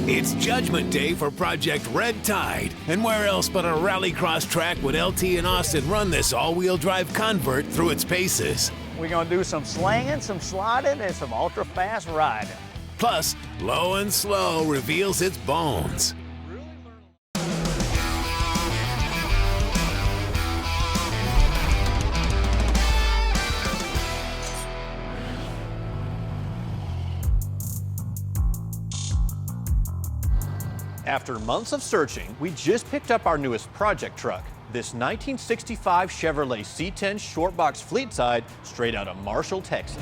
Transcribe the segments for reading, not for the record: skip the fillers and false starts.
It's Judgment Day for Project Red Tide. And where else but a rallycross track would LT and Austin run this all-wheel drive convert through its paces? We're gonna do some slinging, some sliding, and some ultra-fast riding. Plus, Low and Slow reveals its bones. After months of searching, we just picked up our newest project truck, this 1965 Chevrolet C10 short box fleet side straight out of Marshall, Texas.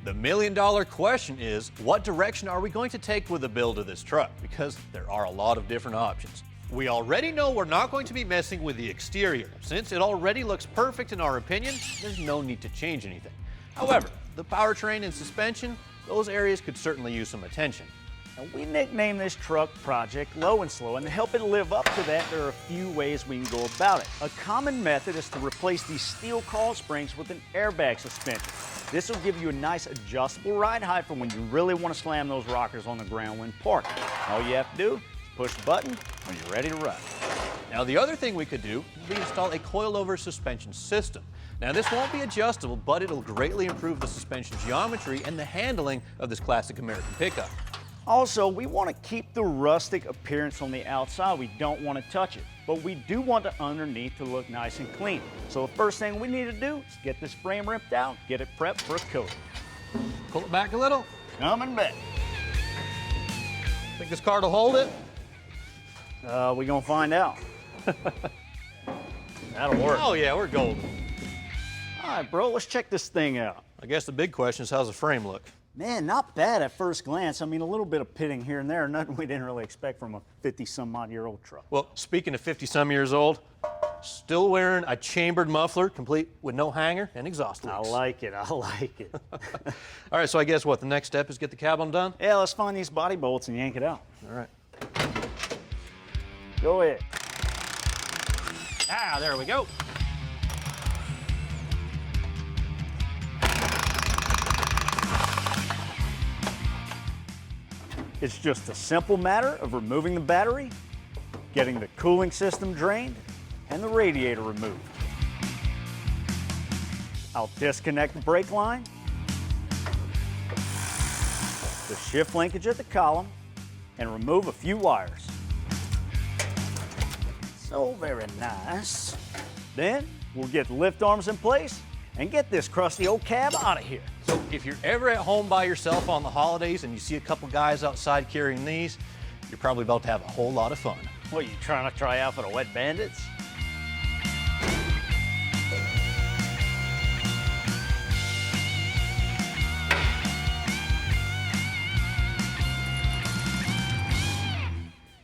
The million-dollar question is, what direction are we going to take with the build of this truck? Because there are a lot of different options. We already know we're not going to be messing with the exterior. Since it already looks perfect in our opinion, there's no need to change anything. However, the powertrain and suspension, those areas could certainly use some attention. Now, we nicknamed this truck Project Low and Slow, and to help it live up to that, there are a few ways we can go about it. A common method is to replace these steel coil springs with an airbag suspension. This will give you a nice adjustable ride height for when you really want to slam those rockers on the ground when parked. All you have to do is push the button when you're ready to ride. Now, the other thing we could do is install a coilover suspension system. Now, this won't be adjustable, but it'll greatly improve the suspension geometry and the handling of this classic American pickup. Also, we want to keep the rustic appearance on the outside. We don't want to touch it, but we do want the underneath to look nice and clean. So the first thing we need to do is get this frame ripped out, get it prepped for a coat. Pull it back a little. Coming back. Think this car will hold it? We're gonna find out. That'll work. Oh yeah, we're golden. All right, bro, let's check this thing out. I guess the big question is, how's the frame look? Man, not bad at first glance. I mean, a little bit of pitting here and there, nothing we didn't really expect from a 50-some-odd-year-old truck. Well, speaking of 50-some years old, still wearing a chambered muffler, complete with no hanger and exhaust leaks. I like it, I like it. All right, so I guess what, the next step is get the cab undone? Yeah, let's find these body bolts and yank it out. All right. Go ahead. Ah, there we go. It's just a simple matter of removing the battery, getting the cooling system drained, and the radiator removed. I'll disconnect the brake line, the shift linkage at the column, and remove a few wires. So very nice. Then we'll get the lift arms in place and get this crusty old cab out of here. So if you're ever at home by yourself on the holidays and you see a couple guys outside carrying these, you're probably about to have a whole lot of fun. What, you trying to try out for the Wet Bandits?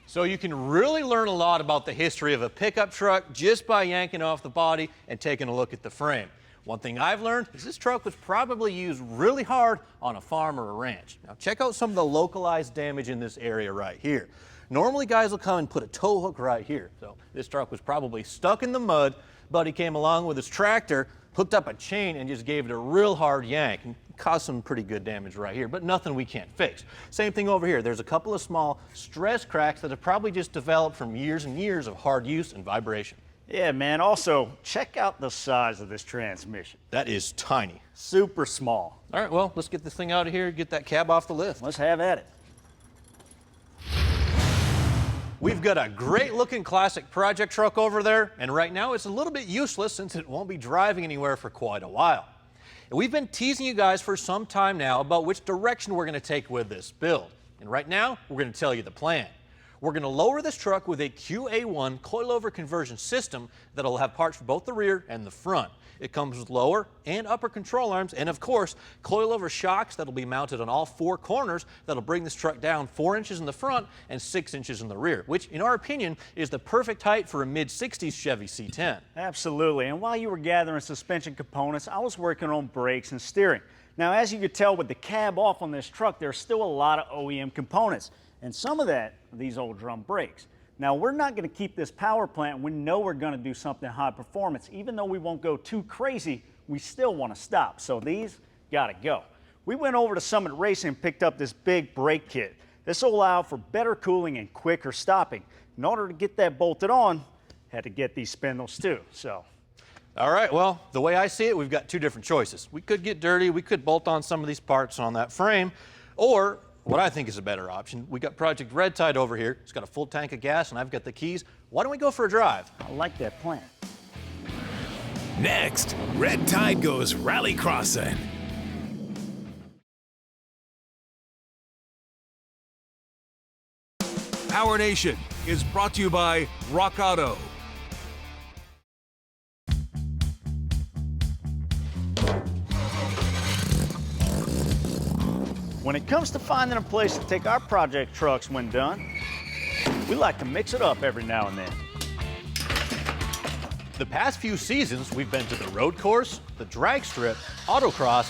So you can really learn a lot about the history of a pickup truck just by yanking off the body and taking a look at the frame. One thing I've learned is this truck was probably used really hard on a farm or a ranch. Now check out some of the localized damage in this area right here. Normally guys will come and put a tow hook right here. So this truck was probably stuck in the mud. Buddy came along with his tractor, hooked up a chain and just gave it a real hard yank and caused some pretty good damage right here, but nothing we can't fix. Same thing over here. There's a couple of small stress cracks that have probably just developed from years and years of hard use and vibration. Yeah, man. Also, check out the size of this transmission. That is tiny. Super small. All right, well, let's get this thing out of here, get that cab off the lift. Let's have at it. We've got a great looking classic project truck over there, and right now it's a little bit useless since it won't be driving anywhere for quite a while. And we've been teasing you guys for some time now about which direction we're going to take with this build. And right now, we're going to tell you the plan. We're going to lower this truck with a QA1 coilover conversion system that'll have parts for both the rear and the front. It comes with lower and upper control arms and, of course, coilover shocks that'll be mounted on all four corners that'll bring this truck down 4 inches in the front and 6 inches in the rear, which, in our opinion, is the perfect height for a mid-60s Chevy C10. Absolutely. And while you were gathering suspension components, I was working on brakes and steering. Now, as you could tell with the cab off on this truck, there's still a lot of OEM components. And some of that are these old drum brakes. Now, we're not going to keep this power plant. We know we're going to do something high performance. Even though we won't go too crazy, we still want to stop. So these got to go. we went over to Summit Racing and picked up this big brake kit. This will allow for better cooling and quicker stopping. In order to get that bolted on, had to get these spindles too, so. All right, well, the way I see it, we've got two different choices. We could get dirty, we could bolt on some of these parts on that frame, or what I think is a better option, we got Project Red Tide over here. It's got a full tank of gas and I've got the keys. Why don't we go for a drive? I like that plan. Next, Red Tide goes rallycrossing. PowerNation is brought to you by Rock Auto. When it comes to finding a place to take our project trucks when done, we like to mix it up every now and then. The past few seasons, we've been to the road course, the drag strip, autocross,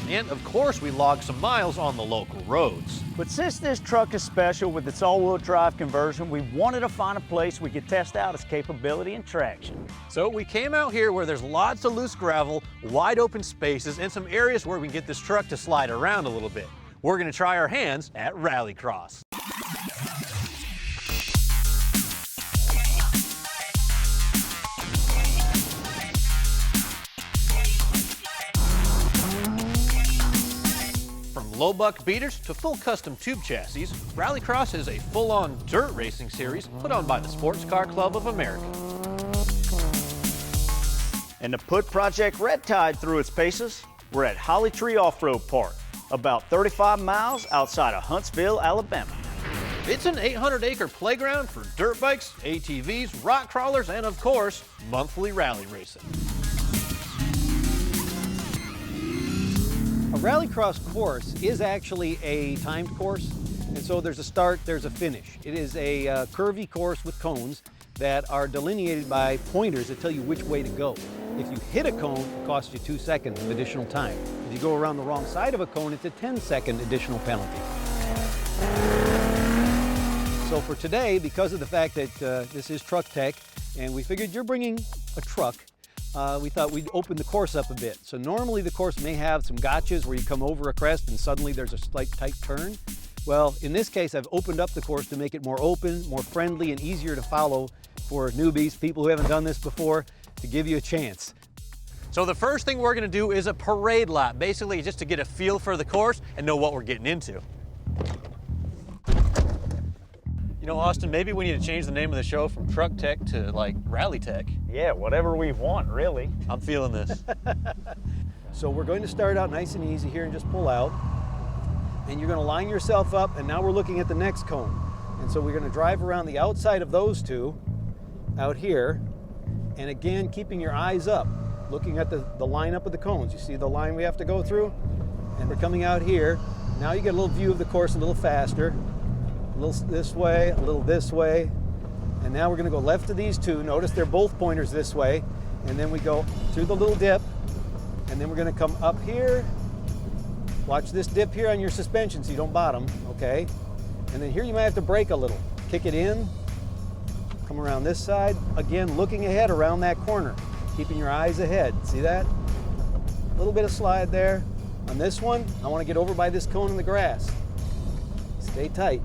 and of course we logged some miles on the local roads. But since this truck is special with its all-wheel drive conversion, we wanted to find a place we could test out its capability and traction. So we came out here where there's lots of loose gravel, wide open spaces, and some areas where we can get this truck to slide around a little bit. We're gonna try our hands at Rallycross. Low buck beaters to full custom tube chassis, Rallycross is a full-on dirt racing series put on by the Sports Car Club of America. And to put Project Red Tide through its paces, we're at Holly Tree Off-Road Park, about 35 miles outside of Huntsville, Alabama. It's an 800-acre playground for dirt bikes, ATVs, rock crawlers, and of course, monthly rally racing. A rallycross course is actually a timed course, and so there's a start, there's a finish. It is a curvy course with cones that are delineated by pointers that tell you which way to go. If you hit a cone, it costs you 2 seconds of additional time. If you go around the wrong side of a cone, it's a 10-second additional penalty. So for today, because of the fact that this is truck tech, and we figured you're bringing a truck, we thought we'd open the course up a bit. So normally the course may have some gotchas where you come over a crest and suddenly there's a slight tight turn. Well, in this case, I've opened up the course to make it more open, more friendly, and easier to follow for newbies, people who haven't done this before, to give you a chance. So the first thing we're gonna do is a parade lap, basically just to get a feel for the course and know what we're getting into. You know, Austin, maybe we need to change the name of the show from Truck Tech to like Rally Tech. Yeah, whatever we want, really. I'm feeling this. So we're going to start out nice and easy here and just pull out. And you're going to line yourself up, and now we're looking at the next cone. And so we're going to drive around the outside of those two out here. And again, keeping your eyes up, looking at the lineup of the cones. You see the line we have to go through? And we're coming out here. Now you get a little view of the course a little faster. A little this way, a little this way. And now we're going to go left of these two. Notice they're both pointers this way. And then we go through the little dip. And then we're going to come up here. Watch this dip here on your suspension so you don't bottom, okay? And then here you might have to brake a little. Kick it in. Come around this side. Again, looking ahead around that corner. Keeping your eyes ahead. See that? A little bit of slide there. On this one, I want to get over by this cone in the grass. Stay tight.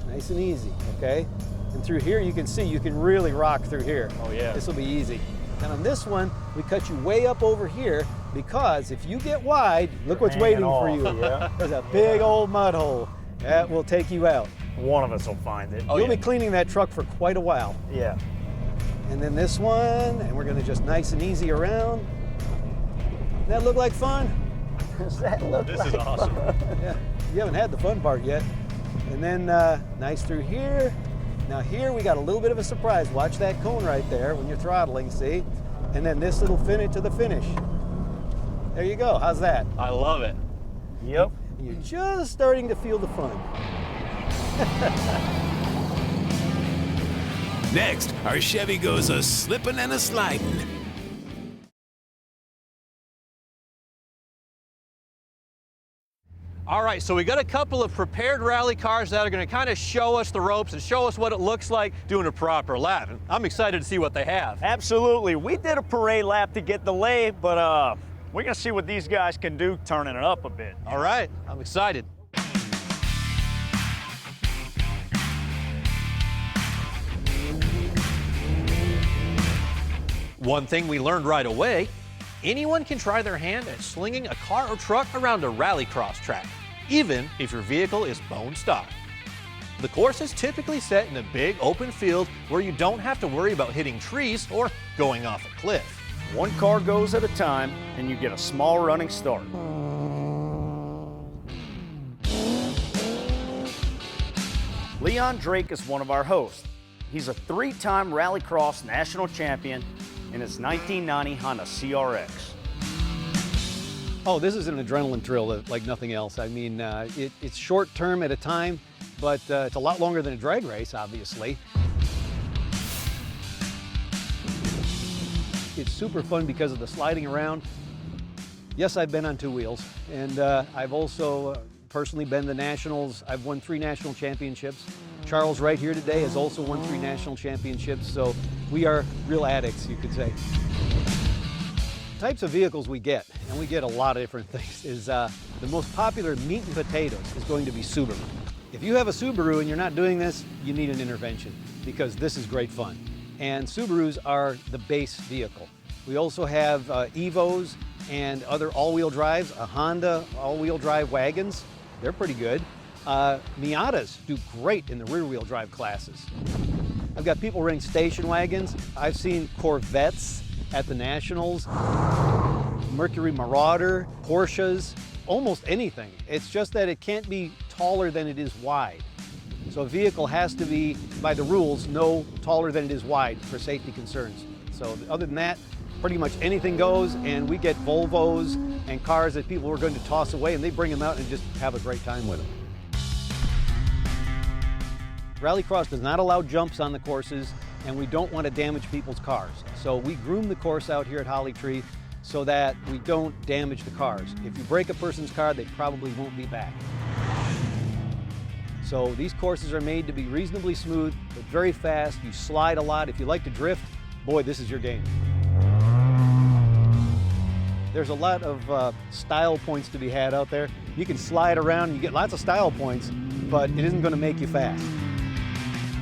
Nice and easy, okay? And through here, you can see, you can really rock through here. Oh, yeah. This will be easy. And on this one, we cut you way up over here because if you get wide, look what's waiting for you. Yeah. There's a big old mud hole. That will take you out. One of us will find it. You'll be cleaning that truck for quite a while. Yeah. And then this one, and we're gonna just nice and easy around. Does that look like fun? Does that look This like is awesome. Yeah, you haven't had the fun part yet. And then nice through here. Now here we got a little bit of a surprise. Watch that cone right there when you're throttling, see? And then this little finish to the finish. There you go, how's that? I love it. Yep. And you're just starting to feel the fun. Next, our Chevy goes a slipping and a sliding. All right, so we got a couple of prepared rally cars that are going to kind of show us the ropes and show us what it looks like doing a proper lap. And I'm excited to see what they have. Absolutely. We did a parade lap to get the lay, but We're gonna see what these guys can do turning it up a bit. All right, I'm excited. One thing we learned right away, anyone can try their hand at slinging a car or truck around a rallycross track, even if your vehicle is bone stock. The course is typically set in a big open field where you don't have to worry about hitting trees or going off a cliff. One car goes at a time, and you get a small running start. Leon Drake is one of our hosts. He's a 3-time Rallycross national champion in his 1990 Honda CRX. Oh, this is an adrenaline thrill like nothing else. I mean, it's short term at a time, but it's a lot longer than a drag race, obviously. It's super fun because of the sliding around. Yes, I've been on 2 wheels, and I've also personally been to nationals. I've won 3 national championships. Charles right here today has also won 3 national championships, so we are real addicts, you could say. Types of vehicles we get, and we get a lot of different things, is the most popular meat and potatoes is going to be Subaru. If you have a Subaru and you're not doing this, you need an intervention, because this is great fun. And Subarus are the base vehicle. We also have Evos and other all-wheel drives, a Honda all-wheel drive wagons. They're pretty good. Miatas do great in the rear-wheel drive classes. I've got people running station wagons. I've seen Corvettes at the Nationals, Mercury Marauder, Porsches, almost anything. It's just that it can't be taller than it is wide. So a vehicle has to be, by the rules, no taller than it is wide for safety concerns. So other than that, pretty much anything goes, and we get Volvos and cars that people are going to toss away, and they bring them out and just have a great time with them. Rallycross does not allow jumps on the courses, and we don't want to damage people's cars. So we groom the course out here at Holly Tree so that we don't damage the cars. If you break a person's car, they probably won't be back. So these courses are made to be reasonably smooth, but very fast. You slide a lot. If you like to drift, boy, this is your game. There's a lot of style points to be had out there. You can slide around, you get lots of style points, but it isn't going to make you fast.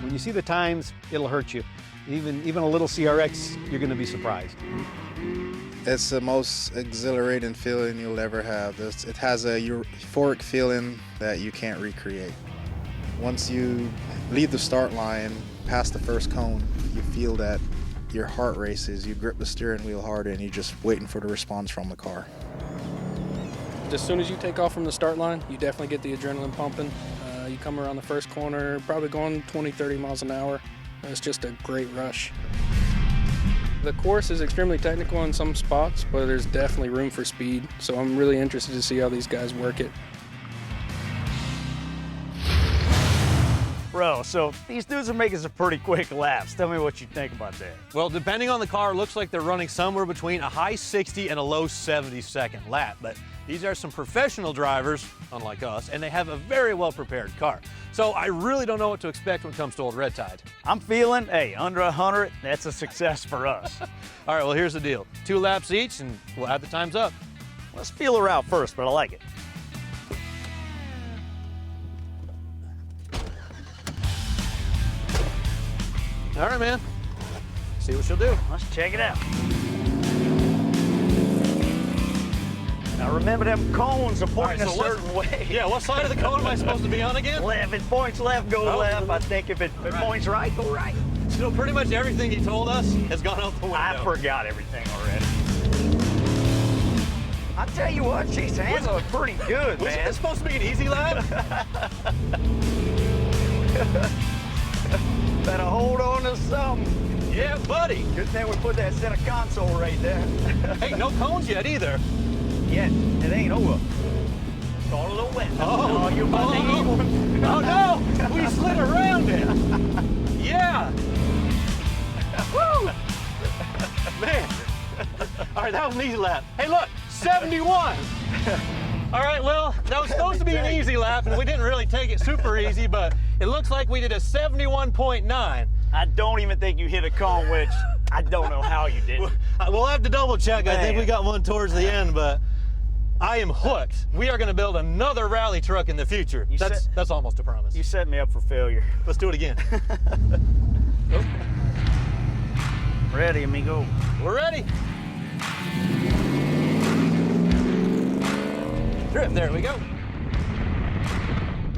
When you see the times, it'll hurt you. Even a little CRX, you're going to be surprised. It's the most exhilarating feeling you'll ever have. It has a euphoric feeling that you can't recreate. Once you leave the start line, past the first cone, you feel that your heart races, you grip the steering wheel harder, and you're just waiting for the response from the car. As soon as you take off from the start line, you definitely get the adrenaline pumping. You come around the first corner, probably going 20, 30 miles an hour. It's just a great rush. The course is extremely technical in some spots, but there's definitely room for speed. So I'm really interested to see how these guys work it. Bro, so these dudes are making some pretty quick laps. Tell me what you think about that. Well, depending on the car, it looks like they're running somewhere between a high 60 and a low 70-second lap. But these are some professional drivers, unlike us, and they have a very well-prepared car. So I really don't know what to expect when it comes to Old Red Tide. I'm feeling, hey, under 100, that's a success for us. All right, well, here's the deal. 2 laps each, and we'll add the times up. Let's feel her out first, but I like it. All right, man. See what she'll do. Let's check it out. Now remember, them cones are pointing a certain way. Yeah, what side of the cone am I supposed to be on again? Left. If it points left, go left. I think if it points right, go right. So pretty much everything he told us has gone out the window. I forgot everything already. I tell you what, she's handling pretty good, man. Was it supposed to be an easy lap? Better hold on to something. Yeah, buddy. Good thing we put that center console right there. Hey, no cones yet either. Yet, it ain't over. It's all a little wet. Oh, you're about to eat one. Oh no, we slid around it. Yeah. Woo. Man. All right, that was an easy lap. Hey, look, 71. All right, well, that was supposed to be an easy lap, and we didn't really take it super easy, but it looks like we did a 71.9. I don't even think you hit a cone, which I don't know how you did it. We'll have to double check. I think Man. we got one towards the end, but I am hooked. We are going to build another rally truck in the future. That's almost a promise. You set me up for failure. Let's do it again. Ready, amigo. We're ready. Drift, there we go.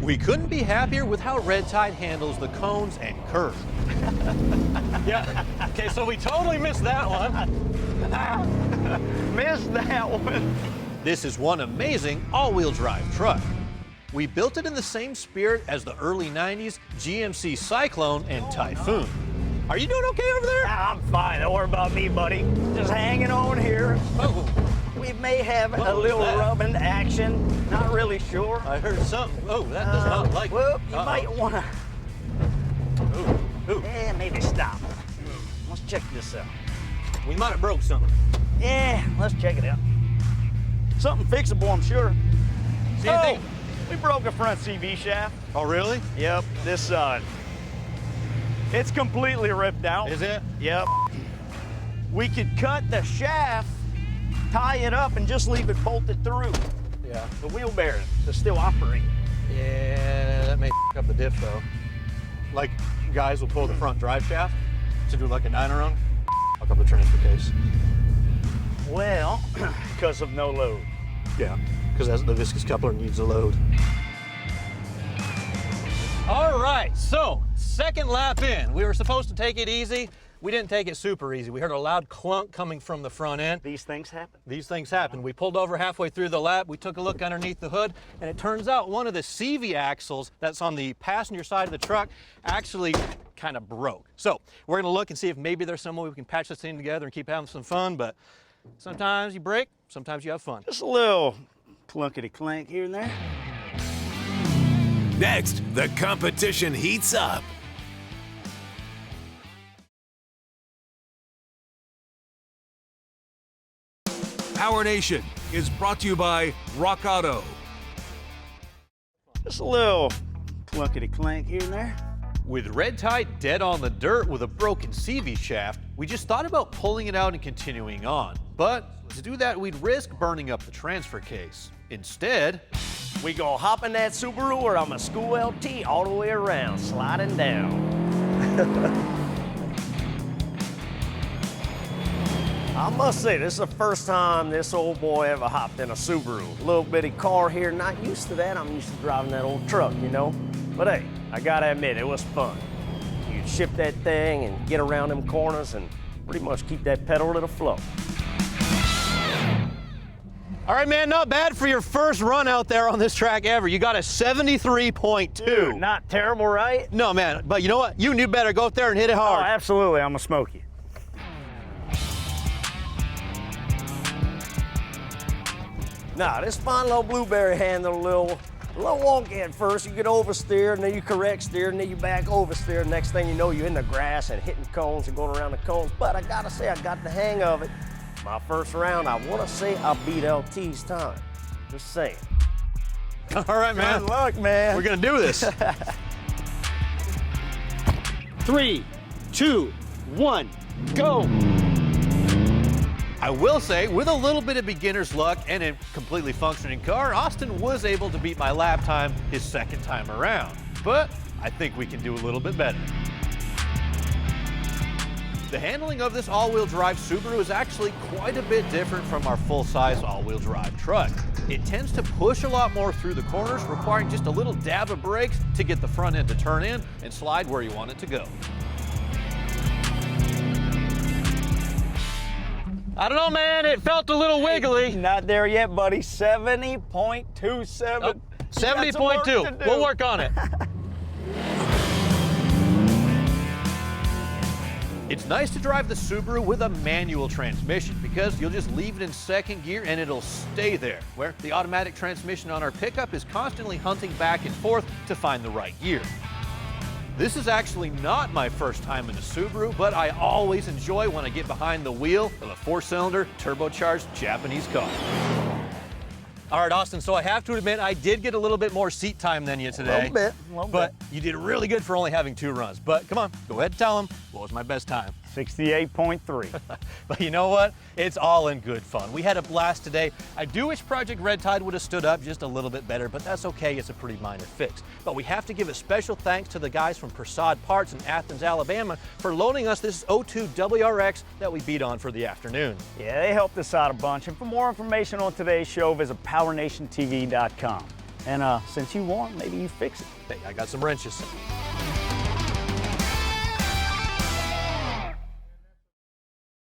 We couldn't be happier with how Red Tide handles the cones and curves. Yeah, okay, so we totally missed that one. Missed that one. This is one amazing all-wheel drive truck. We built it in the same spirit as the early 90s GMC Cyclone and Typhoon. Are you doing okay over there? I'm fine. Don't worry about me, buddy. Just hanging on here. Oh, We may have What a was little that? rubbing action. Not really sure. I heard something. Oh, that does not like Whoop, you Uh-oh. might want to, Ooh, maybe stop. Let's check this out. we might have broke something. Yeah, let's check it out. Something fixable, I'm sure. See anything? We broke a front CV shaft. Oh, really? Yep, this it's completely ripped out. Is it? Yep. We could cut the shaft, tie it up, and just leave it bolted through. Yeah. The wheel bearing to still operate. Yeah, that may f up the diff though. Like, guys will pull the front drive shaft to do like a 9er run. Fuck up the transfer case. Well, because of no load. Yeah, because the viscous coupler needs a load. All right, so second lap in. We were supposed to take it easy. We didn't take it super easy. We heard a loud clunk coming from the front end. These things happen. These things happen. We pulled over halfway through the lap. We took a look underneath the hood, and it turns out one of the CV axles that's on the passenger side of the truck actually kind of broke. So we're gonna look and see if maybe there's some way we can patch this thing together and keep having some fun, but sometimes you break, sometimes you have fun. Just a little clunkety clank here and there. Next, the competition heats up. PowerNation is brought to you by Rock Auto. Just a little clunkety clank here and there. With Red Tide dead on the dirt with a broken CV shaft, we just thought about pulling it out and continuing on. But to do that, we'd risk burning up the transfer case. Instead, We gonna hop in that Subaru or I'm a school LT all the way around, sliding down. I must say, this is the first time this old boy ever hopped in a Subaru. Little bitty car here, not used to that. I'm used to driving that old truck, you know? But hey, I gotta admit, it was fun. You'd shift that thing and get around them corners and pretty much keep that pedal to the floor. all right, man, not bad for your first run out there on this track ever. You got a 73.2. Dude, not terrible, right? No, man, but you know what? You knew better. Go up there and hit it Oh, hard. absolutely. I'm gonna smoke you. Nah, this fine little blueberry handle, a little wonky at first. You get oversteer, and then you correct steer, and then you back oversteer. Next thing you know, you're in the grass and hitting cones and going around the cones. But I gotta say, I got the hang of it. My first round, I wanna say I beat LT's time. Just saying. All right, man. Good luck, man. We're gonna do this. 3, 2, 1, go. I will say, with a little bit of beginner's luck and a completely functioning car, Austin was able to beat my lap time his second time around. But I think we can do a little bit better. The handling of this all-wheel drive Subaru is actually quite a bit different from our full-size all-wheel drive truck. It tends to push a lot more through the corners, requiring just a little dab of brakes to get the front end to turn in and slide where you want it to go. I don't know, man. It felt a little wiggly. Not there yet, buddy. 70.27. Oh, 70.2. We'll work on it. It's nice to drive the Subaru with a manual transmission because you'll just leave it in second gear and it'll stay there, where the automatic transmission on our pickup is constantly hunting back and forth to find the right gear. This is actually not my first time in a Subaru, but I always enjoy when I get behind the wheel of a 4-cylinder, turbocharged Japanese car. All right, Austin, so I have to admit, I did get a little bit more seat time than you today. A little bit. But you did really good for only having 2 runs. But come on, go ahead and tell them, What was my best time? 68.3. But you know what? It's all in good fun. We had a blast today. I do wish Project Red Tide would have stood up just a little bit better, but that's okay. It's a pretty minor fix. But we have to give a special thanks to the guys from Prasad Parts in Athens, Alabama for loaning us this 02 WRX that we beat on for the afternoon. Yeah, they helped us out a bunch. And for more information on today's show, visit PowerNationTV.com. And since you won, maybe you fix it. Hey, I got some wrenches.